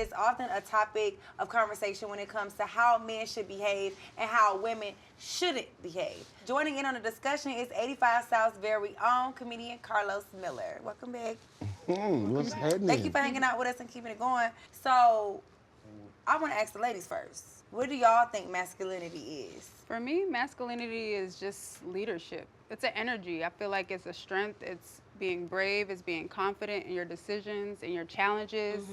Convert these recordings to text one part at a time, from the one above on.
is often a topic of conversation when it comes to how men should behave and how women shouldn't behave. Joining in on the discussion is 85 South's very own comedian Karlous Miller. Welcome back. What's happening? Thank you for hanging out with us and keeping it going. So, I want to ask the ladies first. What do y'all think masculinity is? For me, masculinity is just leadership. It's an energy. I feel like it's a strength. It's being brave. It's being confident in your decisions and your challenges.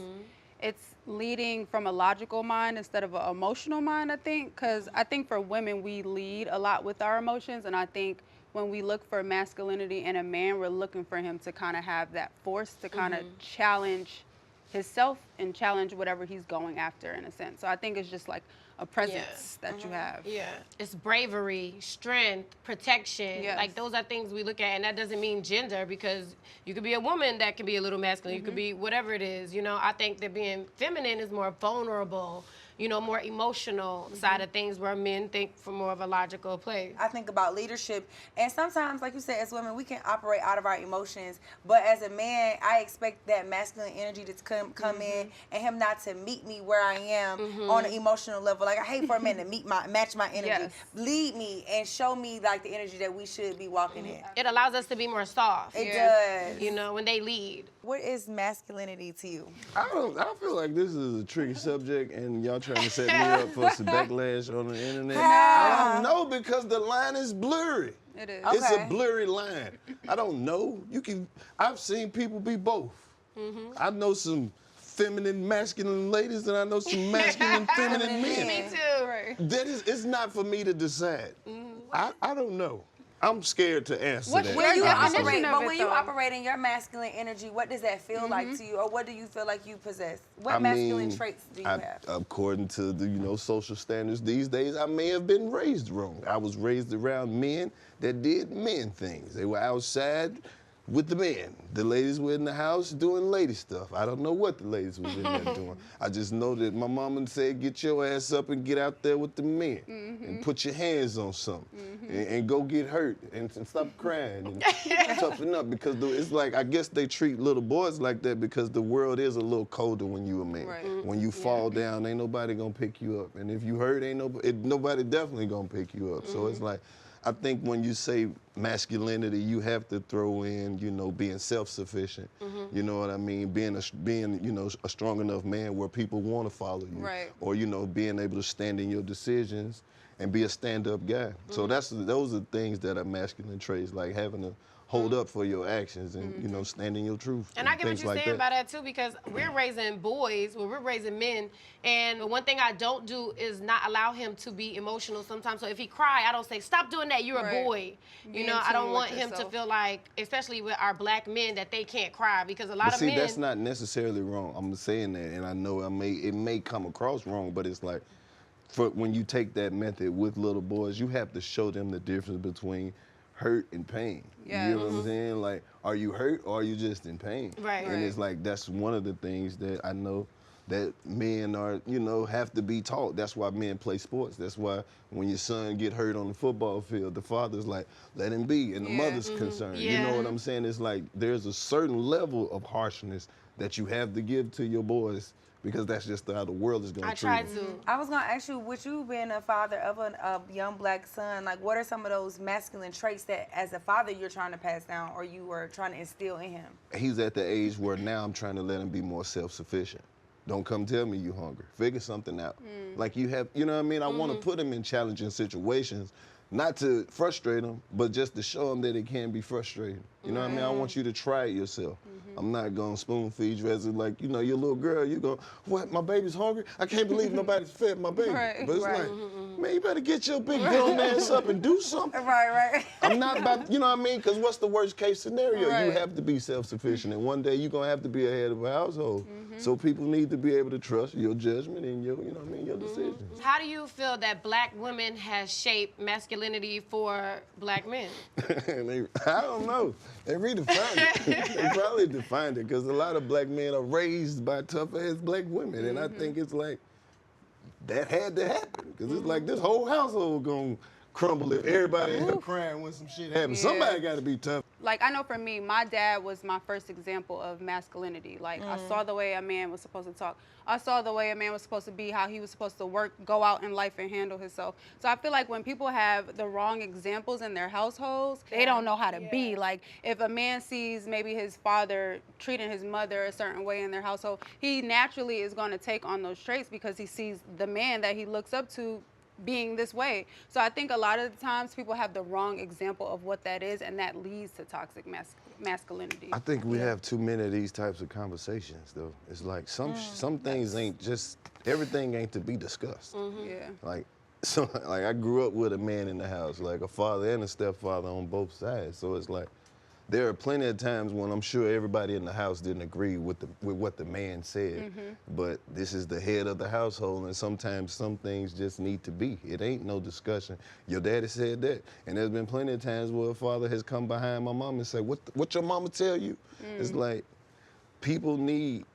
It's leading from a logical mind instead of an emotional mind, I think. Because I think for women, we lead a lot with our emotions. And I think when we look for masculinity in a man, we're looking for him to kind of have that force to kind of challenge himself and challenge whatever he's going after, in a sense. So I think it's just like a presence that you have. Yeah, it's bravery, strength, protection. Like those are things we look at, and that doesn't mean gender, because you could be a woman that can be a little masculine. You could be whatever it is. You know, I think that being feminine is more vulnerable, you know, more emotional side of things, where men think from more of a logical place. I think about leadership, and sometimes, like you said, as women, we can operate out of our emotions, but as a man, I expect that masculine energy to come in, and him not to meet me where I am on an emotional level. Like, I hate for a man to match my energy, lead me, and show me like the energy that we should be walking in. It allows us to be more soft. It does. You know, when they lead. What is masculinity to you? I feel like this is a tricky subject, and y'all trying to set me up for some backlash on the internet. I don't know, because the line is blurry. It is. It's a blurry line. I don't know. I've seen people be both. I know some feminine, masculine ladies, and I know some masculine, feminine men. Me too. Right. It's not for me to decide. I don't know. I'm scared to answer that. When you operate in your masculine energy, what does that feel like to you, or what do you feel like you possess? What masculine traits do you have? According to the social standards these days, I may have been raised wrong. I was raised around men that did men things. They were outside with the men. The ladies were in the house doing lady stuff. I don't know what the ladies was in there doing. I just know that my mama said, get your ass up and get out there with the men and put your hands on something and go get hurt and stop crying and toughen up, because it's like, I guess they treat little boys like that because the world is a little colder when you a man. When you fall down, ain't nobody gonna pick you up. And if you hurt, nobody definitely gonna pick you up. So it's like, I think when you say masculinity, you have to throw in, you know, being self-sufficient. You know what I mean? Being you know, a strong enough man where people want to follow you. Or, you know, being able to stand in your decisions and be a stand-up guy. So those are things that are masculine traits, like having to hold up for your actions and, you know, stand in your truth. And I get what you're saying about that too, because we're raising boys, we're raising men, and one thing I don't do is not allow him to be emotional sometimes. So if he cry, I don't say, stop doing that, you're a boy. You know, I don't want him to feel like, especially with our black men, that they can't cry, because a lot of men... that's not necessarily wrong. I'm saying that, and I know it may come across wrong, but it's like, when you take that method with little boys, you have to show them the difference between hurt and pain. You know what I'm saying? Like, are you hurt or are you just in pain? And it's like, that's one of the things that I know that men are, you know, have to be taught. That's why men play sports. That's why when your son get hurt on the football field, the father's like, let him be, and the mother's concerned. You know what I'm saying? It's like, there's a certain level of harshness that you have to give to your boys, because that's just how the world is going to treat them. I was going to ask you, with you being a father of a young black son, like, what are some of those masculine traits that, as a father, you're trying to pass down or you were trying to instill in him? He's at the age where now I'm trying to let him be more self-sufficient. Don't come tell me you hungry. Figure something out. Like, you have, you know what I mean? I want to put him in challenging situations, not to frustrate him, but just to show him that it can be frustrating. You know what I mean? I want you to try it yourself. I'm not gonna spoon feed you as like, you know, your little girl, you go, what, my baby's hungry? I can't believe nobody's fed my baby. But it's like, man, you better get your big grown ass up and do something. I'm not about, you know what I mean? Because what's the worst case scenario? You have to be self-sufficient, and one day you're gonna have to be a head of a household. So people need to be able to trust your judgment and your, you know what I mean, your decisions. How do you feel that black women has shaped masculinity for black men? I don't know. They redefined it. They probably defined it, because a lot of black men are raised by tough-ass black women, and I think it's like, that had to happen, because it's like this whole household gonna crumble if everybody ends up crying when some shit happens. Somebody gotta be tough. like, I know for me, my dad was my first example of masculinity. Like, I saw the way a man was supposed to talk. I saw the way a man was supposed to be, how he was supposed to work, go out in life and handle himself. So I feel like when people have the wrong examples in their households, they don't know how to be. Like, if a man sees maybe his father treating his mother a certain way in their household, he naturally is going to take on those traits because he sees the man that he looks up to being this way. So I think a lot of the times people have the wrong example of what that is, and that leads to toxic masculinity. I think we have too many of these types of conversations, though. It's like some things ain't just, everything ain't to be discussed. Yeah. Like, so, like, I grew up with a man in the house, like a father and a stepfather on both sides. So it's like, there are plenty of times when I'm sure everybody in the house didn't agree with what the man said, but this is the head of the household, and sometimes some things just need to be. It ain't no discussion. Your daddy said that, and there's been plenty of times where a father has come behind my mom and said, "What your mama tell you?" It's like people need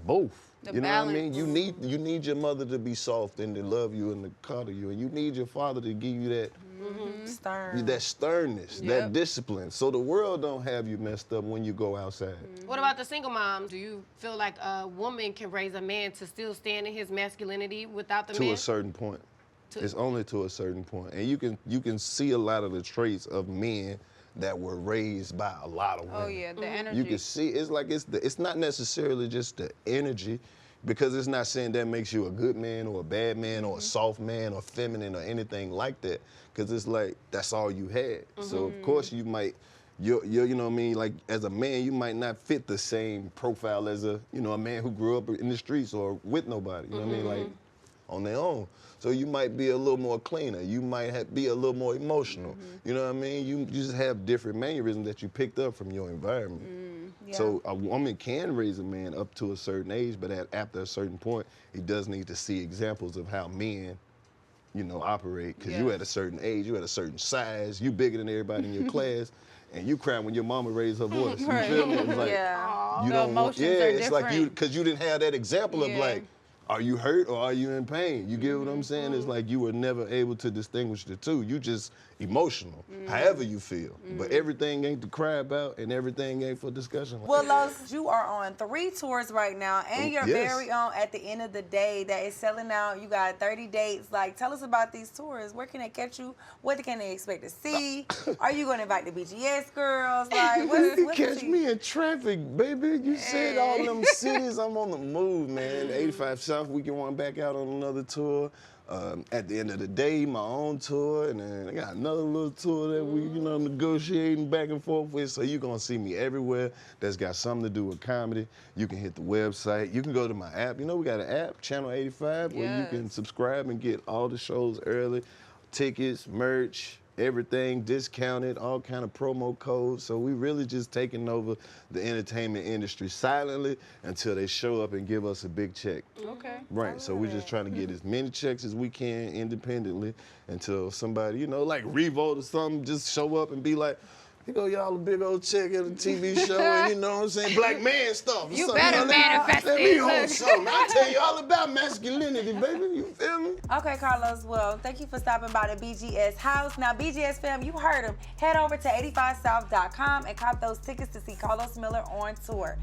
both. You know what I mean? You need your mother to be soft and to love you and to cuddle you, and you need your father to give you that that sternness, that discipline, so the world don't have you messed up when you go outside. What about the single mom? Do you feel like a woman can raise a man to still stand in his masculinity without the man? To a certain point. It's only to a certain point, and you can see a lot of the traits of men that were raised by a lot of women. Oh yeah, the energy. You can see it's not necessarily just the energy, because it's not saying that makes you a good man or a bad man or a soft man or feminine or anything like that, because it's like that's all you had. So of course you might, you know what I mean, like as a man you might not fit the same profile as a man who grew up in the streets or with nobody. You know what I mean, like on their own. So you might be a little more cleaner. You might be a little more emotional. You know what I mean? You just have different mannerisms that you picked up from your environment. So a woman can raise a man up to a certain age, but after a certain point, he does need to see examples of how men, operate. Because you at a certain age, you at a certain size, you bigger than everybody in your class, and you cry when your mama raised her voice. You feel me? It's like, you don't want, it's like because you didn't have that example of like, are you hurt or are you in pain? You get what I'm saying? It's like you were never able to distinguish the two. You just emotional, however you feel. But everything ain't to cry about and everything ain't for discussion. Well, Los, you are on 3 tours right now, and you're very own At the End of the Day that is selling out. You got 30 dates. Like, tell us about these tours. Where can they catch you? What can they expect to see? Are you going to invite the BGS girls? Like, what's catch me in traffic, baby. You said all them cities. I'm on the move, man. 85 South. We can want back out on another tour. At the End of the Day, my own tour, and then I got another little tour that we, negotiating back and forth with. So you're gonna see me everywhere that's got something to do with comedy. You can hit the website. You can go to my app. We got an app, Channel 85, where you can subscribe and get all the shows early, tickets, merch, everything discounted, all kind of promo codes. So we really just taking over the entertainment industry silently until they show up and give us a big check. Okay. Right, so we're just trying to get as many checks as we can independently until somebody, like REVOLT or something, just show up and be like, here go y'all a big old check at a TV show, and you know what I'm saying, black man stuff. You better manifest Let me hold something. I'll tell you all about masculinity, baby. You feel me? Okay, Karlous, well, thank you for stopping by the BGS house. Now, BGS fam, you heard him. Head over to 85south.com and cop those tickets to see Karlous Miller on tour.